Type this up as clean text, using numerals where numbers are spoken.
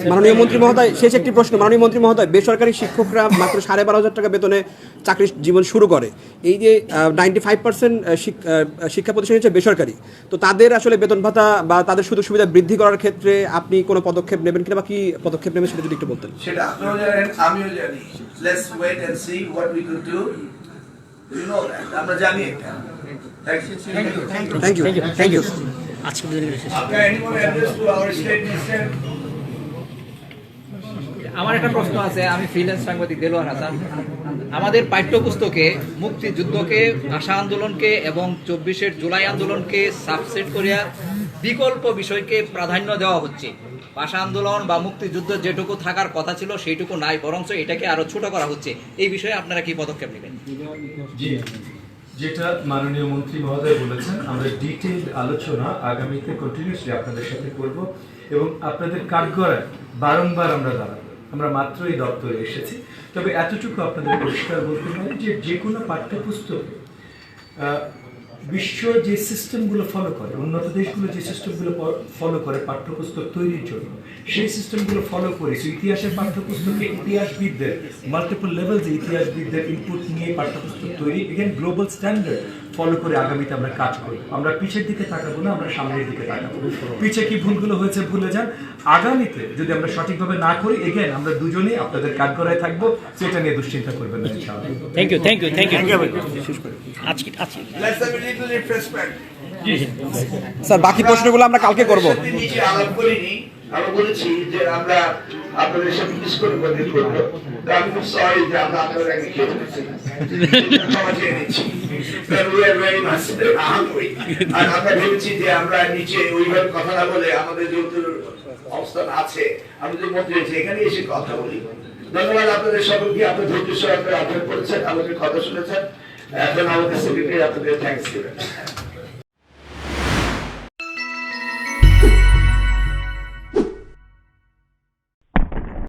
মাননীয় মন্ত্রী মহোদয়, শেষ একটি প্রশ্ন। মাননীয় মন্ত্রী মহোদয়, বেসরকারি শিক্ষকরা মাত্র 12,500 টাকা বেতনে চাকরির জীবন শুরু করে। এই যে 95% শিক্ষা প্রতিষ্ঠান হচ্ছে বেসরকারি, তো তাদের আসলে বেতন ভাতা বা তাদের সুযোগ সুবিধা বৃদ্ধি করার ক্ষেত্রে আপনি কোনো পদক্ষেপ নেবেন কিনা বা কি পদক্ষেপ নেবেন সেটা যদি একটু বলতেন। সেটা আপনিও জানেন, আমিও জানি। Let's wait and see what we could do. You know that আমরা জানি এটা। Thank you. আমার একটা প্রশ্ন আছে, আমি ফ্রিল্যান্স সাংবাদিক দেলোয়ার হাসান। আমাদের পাঠ্যপুস্তকে মুক্তিযুদ্ধকে, ভাষা আন্দোলনকে এবং 24 জুলাই আন্দোলনকে সাবসেট করিয়া বিকল্প বিষয়কে প্রাধান্য দেওয়া হচ্ছে। ভাষা আন্দোলন বা মুক্তিযুদ্ধ যেটুকু থাকার কথা ছিল সেইটুকু নাই, বরঞ্চ এটাকে আরো ছোট করা হচ্ছে। এই বিষয়ে আপনারা কি পদক্ষেপ নেবেন? যেটা মাননীয় মন্ত্রী মহোদয় বলেছেন, আমরা ডিটেইলড আলোচনা আগামীতে কন্টিনিউসলি আপনাদের সাথে করব এবং আপনাদের কাঠগড়ায় বারংবার আমরা দাঁড়াবো। আমরা মাত্রই দপ্তরে এসেছি, তবে এতটুকু আপনাদের পরিষ্কার বলতে পারি যে যে কোনো পাঠ্যপুস্তকে বিশ্ব যে সিস্টেমগুলো ফলো করে, উন্নত দেশগুলো যে সিস্টেমগুলো ফলো করে পাঠ্যপুস্তক তৈরির জন্য, সেই সিস্টেমগুলো ফলো করে ইতিহাসের পাঠ্যপুস্তকে ইতিহাসবিদদের মাল্টিপল লেভেলস ইতিহাসবিদদের ইনপুট নিয়ে পাঠ্যপুস্তক তৈরি, এগেন গ্লোবাল স্ট্যান্ডার্ড ফলো করে আগামীতে আমরা কাজ করি। আমরা পিছের দিকে তাকাবো না, আমরা সামনের দিকে তাকাবো। পিছে কি ভুলগুলো হয়েছে ভুলে যান, আগামীতে যদি আমরা সঠিকভাবে না করি, এগেন আমরা দুজনেই আপনাদের কাঠগড়ায় থাকবো, সেটা নিয়ে দুশ্চিন্তা করবেন না ইনশাআল্লাহ। থ্যাংক ইউ আজকে স্যার, বাকি প্রশ্নগুলো আমরা কালকে করব। আমরা বলেছি যে আমরা আপনাদের সাথে মিস করে বন্ধ করব। তো আমি খুব সরি যে আমরা আপনাদের আগে খেতে পেরেছি। ক্ষমা চেয়ে নিচ্ছি। We are very much hungry. আর আমরা ভেবেছি যে আমরা নিচে ওইভাবে কথা না বলে আমাদের যেহেতু অবস্থান আছে, আমি যে মন্ত্রী আছি এখানে এসে কথা বলি। ধন্যবাদ আপনাদের সকলকে, আপনার ধৈর্য সহকারে অধ্যয়ন করেছেন, আমাদের কথা শুনেছেন। এখন আমাদের সেক্রেটারি আপনাদের থ্যাঙ্কস দিবেন।